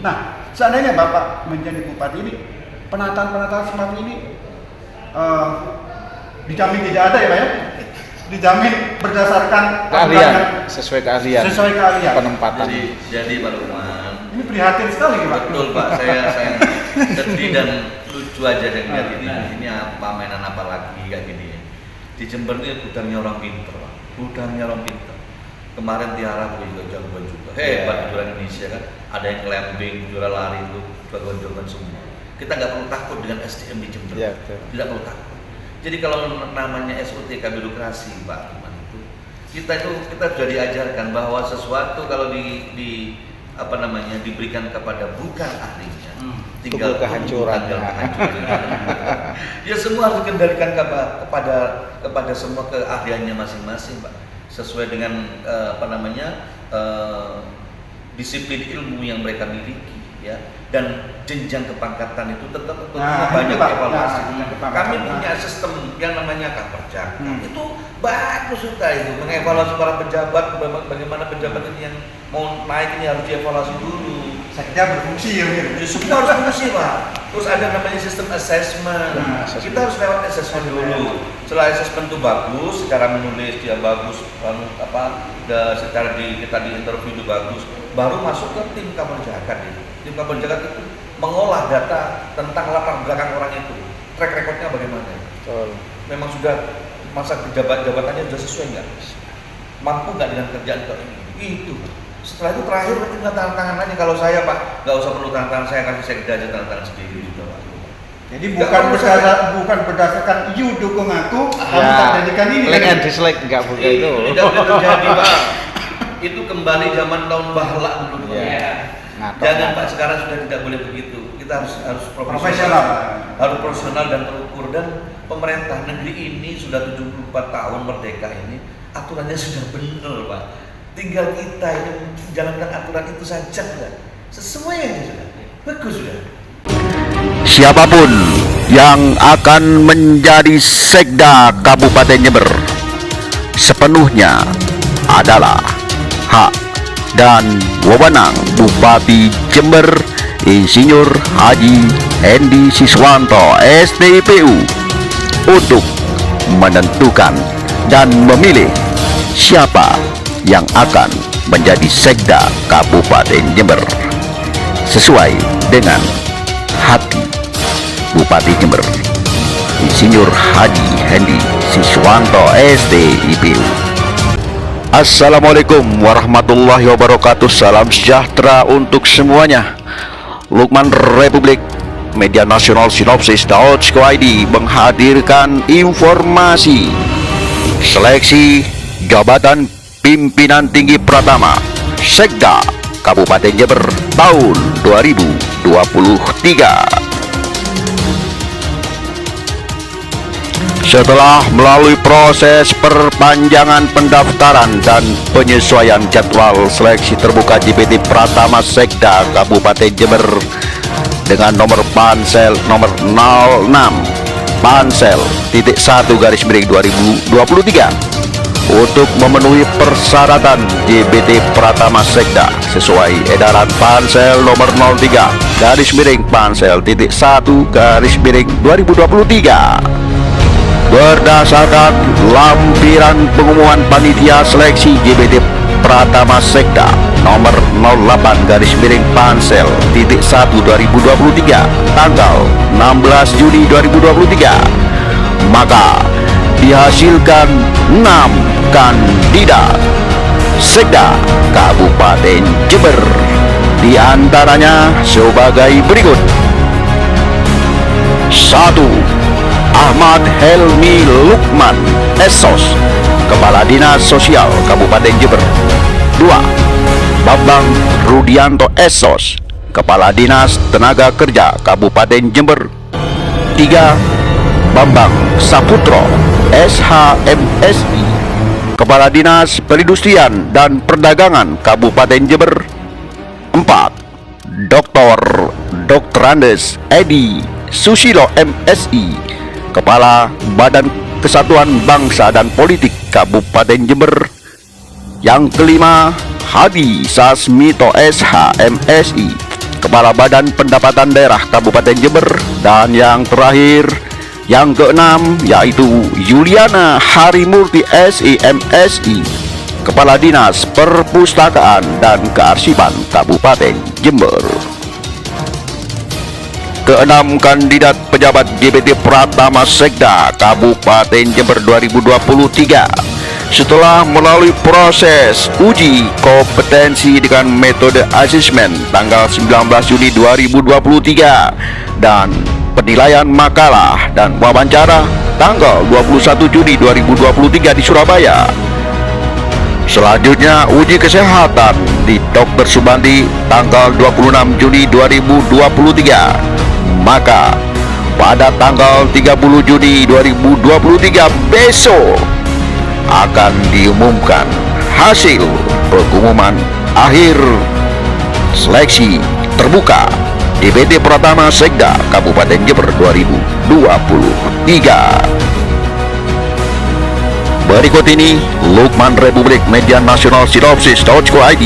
Nah, seandainya Bapak menjadi bupati ini, penataan-penataan seperti ini dijamin tidak ada ya Pak ya? Dijamin berdasarkan keahlian, sesuai keahlian penempatan. Jadi Pak Lukman, ini prihatin sekali Pak. Betul Pak, saya sedih dan lucu aja dengan ini apa mainan apa lagi kayak gini ya. Di Jember ini gudangnya orang pinter Pak, gudangnya orang pinter. Kemarin Tiara juga jagoan juga, hebat di juara Indonesia kan, ada yang climbing, juara lari itu, jagoan-jagoan semua. Kita nggak perlu takut dengan SDM di Jember, tidak perlu takut. Jadi kalau namanya SUTK birokrasi Pak Lukman itu, kita sudah diajarkan bahwa sesuatu kalau diberikan kepada bukan ahlinya, tinggal kehancuran. Ya semua harus dikendalikan kepada semua keahliannya masing-masing Pak, sesuai dengan disiplin ilmu yang mereka miliki ya, dan jenjang kepangkatan itu tetap banyak evaluasi. Kami punya sistem yang namanya Kaperjak, itu bagus sudah itu mengevaluasi para pejabat, bagaimana pejabat ini yang mau naik ini harus dievaluasi dulu. Sekda berfungsi ya, semua harus fungsi Pak. Terus ada namanya sistem assessment. Kita harus lewat assessment dulu. Setelah assessment itu bagus, secara menulis dia bagus, secara kita di interview itu bagus, baru masuk ke tim Kaperjakan itu. Tim Kaperjakan itu mengolah data tentang latar belakang orang itu, track recordnya bagaimana. Memang sudah masa jabatannya sudah sesuai nggak? Mampu nggak dengan kerjaan itu? Setelah itu terakhir tinggal tanda tangan aja. Kalau saya Pak, nggak usah perlu tanda tangan, saya kasih sekda aja tanda tangan sendiri juga Pak. Jadi bukan berdasarkan you dukung aku, kamu tak jadikan ini. Like and dislike nggak boleh itu. Tidak boleh terjadi Pak. Itu kembali zaman tahun bahlak dulu. Jangan Pak, sekarang sudah tidak boleh begitu. Kita harus profesional, harus profesional dan terukur. Dan pemerintah negeri ini sudah 74 tahun merdeka ini, aturannya sudah benar Pak. Tinggal kita ini menjalankan aturan itu saja, sesuai aja sudah, bagus sudah. Siapapun yang akan menjadi sekda Kabupaten Jember sepenuhnya adalah hak dan wewenang Bupati Jember Insinyur Haji Hendi Siswanto STIPU untuk menentukan dan memilih siapa yang akan menjadi sekda Kabupaten Jember sesuai dengan hati Bupati Jember Insinyur Haji Hendi Siswanto STIPU. Assalamualaikum warahmatullahi wabarakatuh. Salam sejahtera untuk semuanya. Lukman Republik Media Nasional Sinopsis.co.id menghadirkan informasi seleksi jabatan pimpinan tinggi Pratama Sekda Kabupaten Jember tahun 2023. Setelah melalui proses perpanjangan pendaftaran dan penyesuaian jadwal seleksi terbuka JBT Pratama Sekda Kabupaten Jember dengan nomor pansel nomor 06 pansel.1/2023 untuk memenuhi persyaratan JBT Pratama Sekda sesuai edaran pansel nomor 03/pansel.1/2023 berdasarkan lampiran pengumuman panitia seleksi JBT Pratama Sekda nomor 08/pansel.1/2023 tanggal 16 Juni 2023, maka dihasilkan 6 kandidat Sekda Kabupaten Jember, di antaranya sebagai berikut. 1. Ahmad Helmi Lukman Esos, Kepala Dinas Sosial Kabupaten Jember. 2. Bambang Rudianto Esos, Kepala Dinas Tenaga Kerja Kabupaten Jember. 3. Bambang Saputro SHMSI, Kepala Dinas Perindustrian dan Perdagangan Kabupaten Jember. 4. Dr. Andes Edi Susilo MSI, Kepala Badan Kesatuan Bangsa dan Politik Kabupaten Jember. Yang kelima, Hadi Sasmito SHMSI, Kepala Badan Pendapatan Daerah Kabupaten Jember. Dan yang terakhir, yang keenam, yaitu Yuliana Harimurti SIMSI, Kepala Dinas Perpustakaan dan Kearsipan Kabupaten Jember. Keenam kandidat pejabat JBT Pratama Sekda Kabupaten Jember 2023 setelah melalui proses uji kompetensi dengan metode asesmen tanggal 19 Juni 2023 dan penilaian makalah dan wawancara tanggal 21 Juni 2023 di Surabaya. Selanjutnya uji kesehatan di Dr. Subandi tanggal 26 Juni 2023. Maka pada tanggal 30 Juni 2023 besok akan diumumkan hasil pengumuman akhir seleksi terbuka JBT Pratama Sekda Kabupaten Jember 2023. Berikut ini Lukman Republik Media Nasional Sinopsis.co.id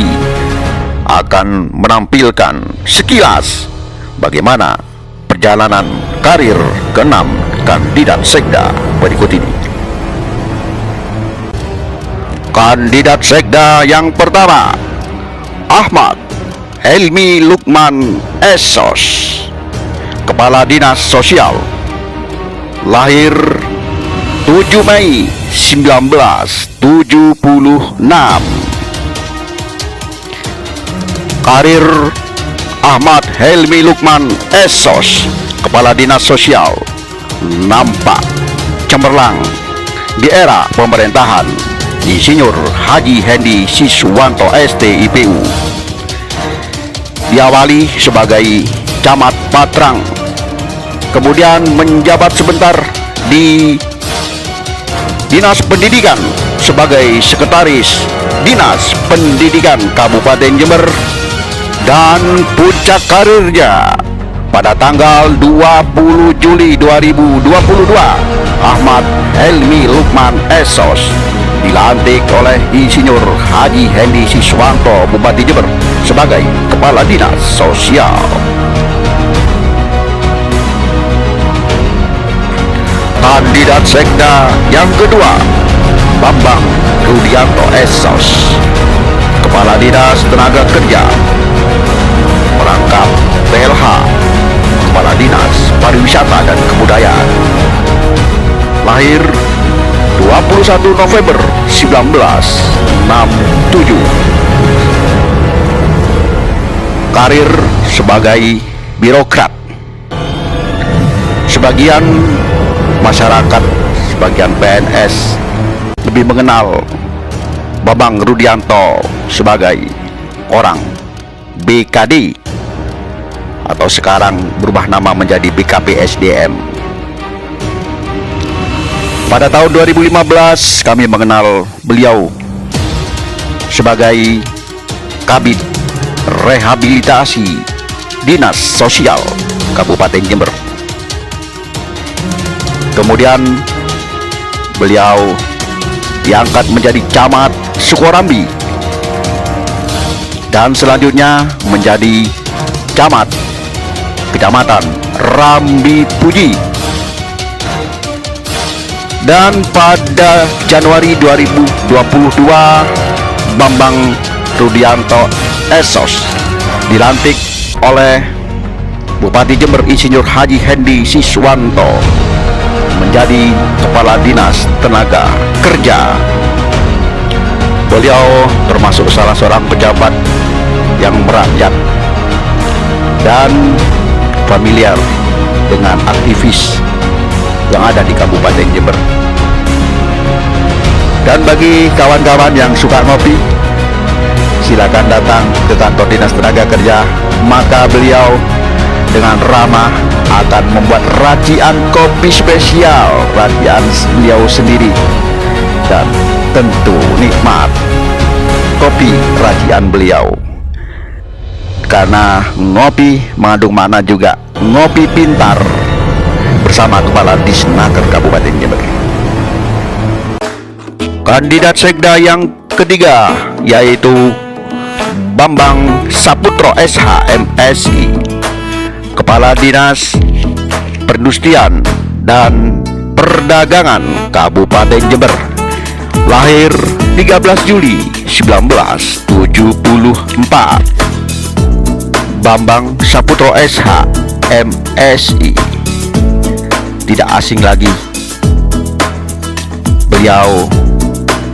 akan menampilkan sekilas bagaimana perjalanan karir ke-6 kandidat Sekda berikut ini. Kandidat Sekda yang pertama, Ahmad Helmi Lukman SOS, Kepala Dinas Sosial, lahir 7 Mei 1976. Karir Ahmad Helmi Lukman SOS, Kepala Dinas Sosial, nampak cemerlang di era pemerintahan Insinyur Haji Hendi Siswanto STIPU. Diawali sebagai camat Patrang, kemudian menjabat sebentar di Dinas Pendidikan sebagai Sekretaris Dinas Pendidikan Kabupaten Jember, dan puncak karirnya pada tanggal 20 Juli 2022 Ahmad Helmi Lukman SOS dilantik oleh Insinyur Haji Hendi Siswanto Bupati Jember sebagai Kepala Dinas Sosial. Kandidat Sekda yang kedua, Bambang Rudianto SOS, Kepala Dinas Tenaga Kerja, merangkap PLH, Kepala Dinas Pariwisata dan Kebudayaan, lahir 21 November 1967. Karir sebagai birokrat. Sebagian masyarakat, sebagian PNS lebih mengenal Bambang Rudianto sebagai orang BKD atau sekarang berubah nama menjadi BKPSDM. Pada tahun 2015 kami mengenal beliau sebagai Kabid Rehabilitasi Dinas Sosial Kabupaten Jember. Kemudian beliau diangkat menjadi camat Sukorambi dan selanjutnya menjadi camat Kecamatan Rambi Puji. Dan pada Januari 2022 Bambang Rudianto SOS dilantik oleh Bupati Jember Insinyur Haji Hendi Siswanto menjadi Kepala Dinas Tenaga Kerja. Beliau termasuk salah seorang pejabat yang merakyat dan familiar dengan aktivis yang ada di Kabupaten Jember. Dan bagi kawan-kawan yang suka ngopi, silakan datang ke kantor Dinas Tenaga Kerja, maka beliau dengan ramah akan membuat racian kopi spesial, racian beliau sendiri, dan tentu nikmat kopi racian beliau. Karena ngopi mengandung makna juga, ngopi pintar bersama Kepala Disnaker Kabupaten Jember. Kandidat Sekda yang ketiga yaitu Bambang Saputro SH MSI, Kepala Dinas Perindustrian dan Perdagangan Kabupaten Jember. Lahir 13 Juli 1974. Bambang Saputro SH MSI. Tidak asing lagi, beliau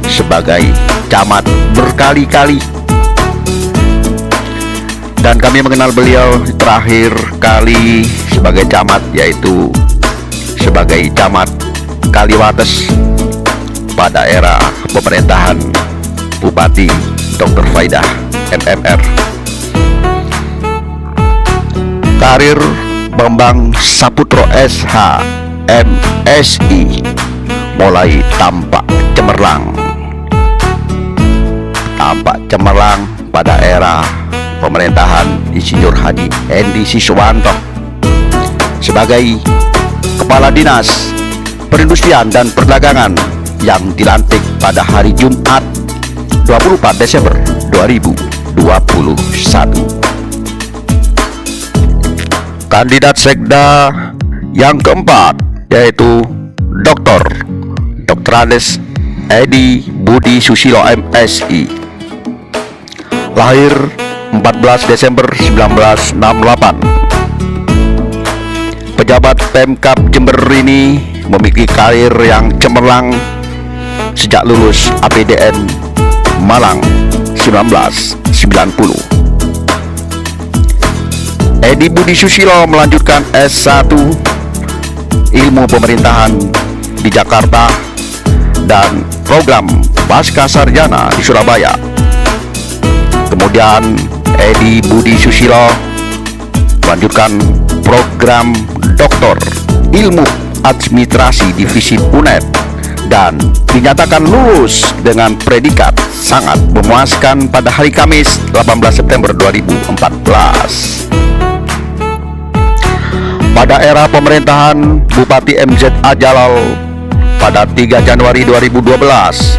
sebagai camat berkali-kali, dan kami mengenal beliau terakhir kali sebagai camat yaitu sebagai camat Kaliwates pada era pemerintahan Bupati Dr. Faidah MMR. Karir Bambang Saputro SH MSI mulai tampak cemerlang pada era pemerintahan Insinyur Haji Hendi Siswanto sebagai Kepala Dinas Perindustrian dan Perdagangan yang dilantik pada hari Jumat 24 Desember 2021. Kandidat Sekda yang keempat yaitu Dr. Andes Edi Budi Susilo MSI. Lahir 14 Desember 1968. Pejabat Pemkab Jember ini memiliki karir yang cemerlang sejak lulus APDN Malang 1990. Edi Budi Susilo melanjutkan S1 Ilmu Pemerintahan di Jakarta dan program Pasca Sarjana di Surabaya. Kemudian Edi Budi Susilo melanjutkan program Doktor Ilmu Administrasi Divisi UNED dan dinyatakan lulus dengan predikat sangat memuaskan pada hari Kamis 18 September 2014. Pada era pemerintahan Bupati MZA Jalal pada 3 Januari 2012,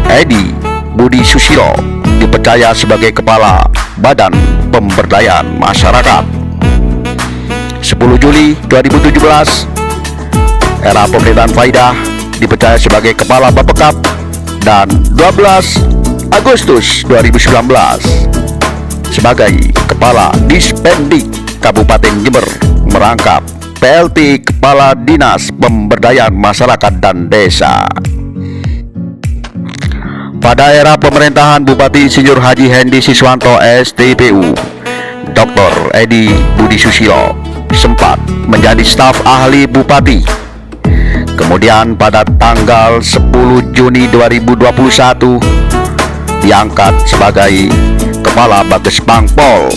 Edi Budi Susilo dipercaya sebagai Kepala Badan Pemberdayaan Masyarakat. 10 Juli 2017, era pemerintahan Faidah dipercaya sebagai Kepala Bapekap, dan 12 Agustus 2019 sebagai Kepala Dispendik Kabupaten Jember merangkap PLT Kepala Dinas Pemberdayaan Masyarakat dan Desa. Pada era pemerintahan Bupati Insinyur Haji Hendi Siswanto STPU, Dr. Edi Budi Susilo sempat menjadi staf ahli Bupati. Kemudian pada tanggal 10 Juni 2021 diangkat sebagai Kepala Bages Bangpol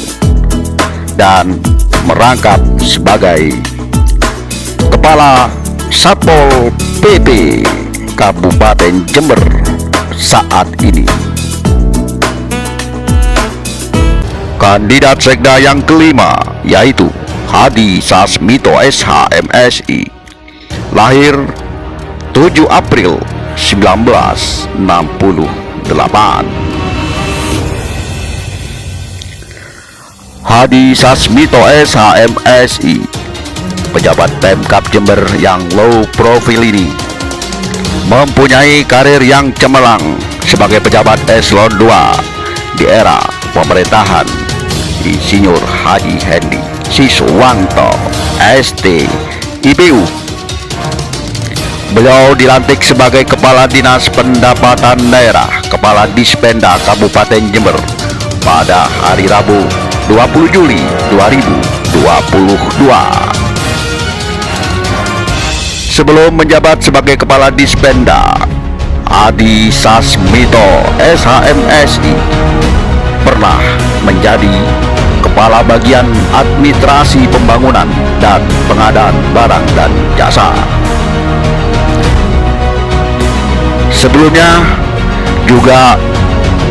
dan merangkap sebagai Kepala Satpol PP Kabupaten Jember saat ini. Kandidat Sekda yang kelima yaitu Hadi Sasmito SH MSI. Lahir 7 April 1968. Hadi Sasmito SH MSI, pejabat Pemkab Jember yang low profile ini, mempunyai karir yang cemerlang sebagai pejabat eselon 2 di era pemerintahan Insinyur Haji Hendi Siswanto STIPU. Beliau dilantik sebagai Kepala Dinas Pendapatan Daerah Kepala Dispenda Kabupaten Jember pada hari Rabu 20 Juli 2022. Sebelum menjabat sebagai Kepala Dispenda, Hadi Sasmito SHMSI pernah menjadi Kepala Bagian Administrasi Pembangunan dan Pengadaan Barang dan Jasa. Sebelumnya juga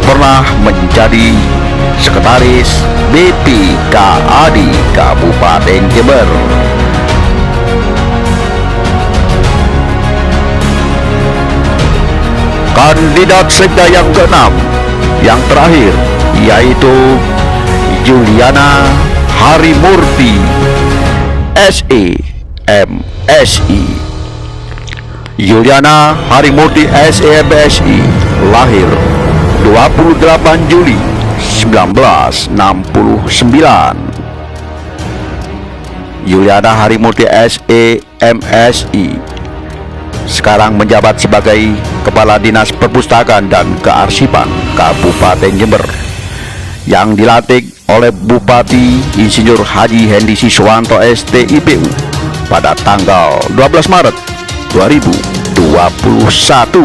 pernah menjadi Sekretaris BPKAD Kabupaten Jember. Kandidat Sekda yang keenam, yang terakhir yaitu Juliana Harimurti SE MSI. Juliana Harimurti SE MSI lahir 28 Juli 1969. Juliana Harimurti SE MSI sekarang menjabat sebagai Kepala Dinas Perpustakaan dan Kearsipan Kabupaten Jember yang dilantik oleh Bupati Insinyur Haji Hendi Siswanto STIPU pada tanggal 12 Maret 2021.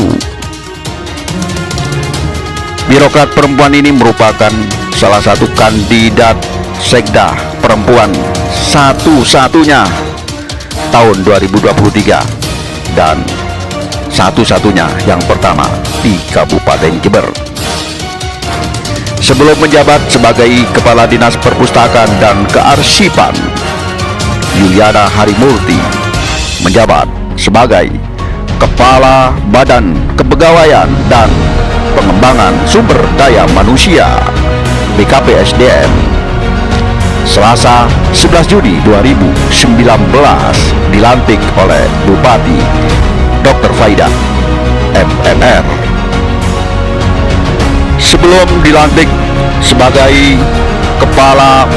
Birokrat perempuan ini merupakan salah satu kandidat sekda perempuan satu-satunya tahun 2023 dan satu-satunya yang pertama di Kabupaten Jember. Sebelum menjabat sebagai Kepala Dinas Perpustakaan dan Kearsipan, Juliana Harimurti menjabat sebagai Kepala Badan Kepegawaian dan Pengembangan Sumber Daya Manusia BKPSDM. Selasa 11 Juni 2019 dilantik oleh Bupati Dr. Faida MNR. Sebelum dilantik sebagai Kepala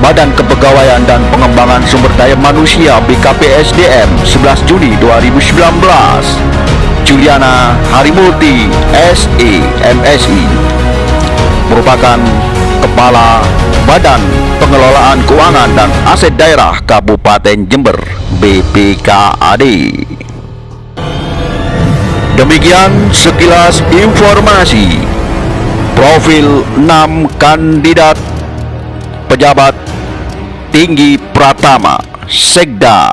Badan Kepegawaian dan Pengembangan Sumber Daya Manusia BKPSDM 11 Juni 2019, Juliana Harimurti SE MSI merupakan Kepala Badan Pengelolaan Keuangan dan Aset Daerah Kabupaten Jember BPKAD. Demikian sekilas informasi profil 6 kandidat pejabat tinggi Pratama Sekda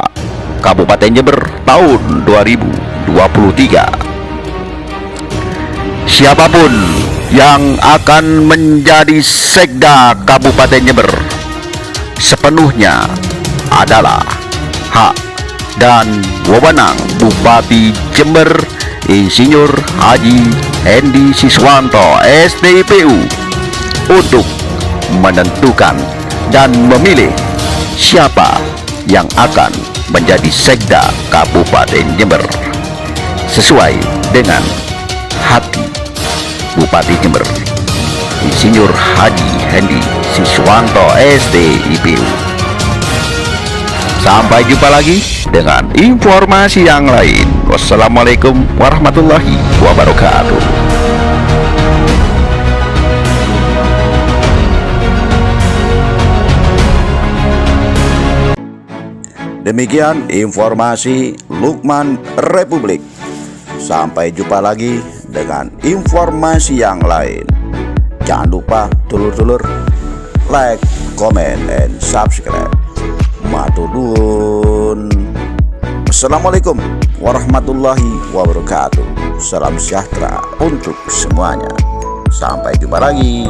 Kabupaten Jember tahun 2023. Siapapun yang akan menjadi Sekda Kabupaten Jember sepenuhnya adalah hak dan wewenang Bupati Jember Insinyur Haji Hendi Siswanto STIPU untuk menentukan dan memilih siapa yang akan menjadi Sekda Kabupaten Jember sesuai dengan hati Bupati Jember Insinyur Haji Hendi Siswanto STIPU. Sampai jumpa lagi dengan informasi yang lain. Wassalamualaikum warahmatullahi wabarakatuh. Demikian informasi Lukman Republik. Sampai jumpa lagi dengan informasi yang lain. Jangan lupa dulur-dulur like, comment, and subscribe. Matur nuwun. Assalamualaikum warahmatullahi wabarakatuh. Salam sejahtera untuk semuanya. Sampai jumpa lagi.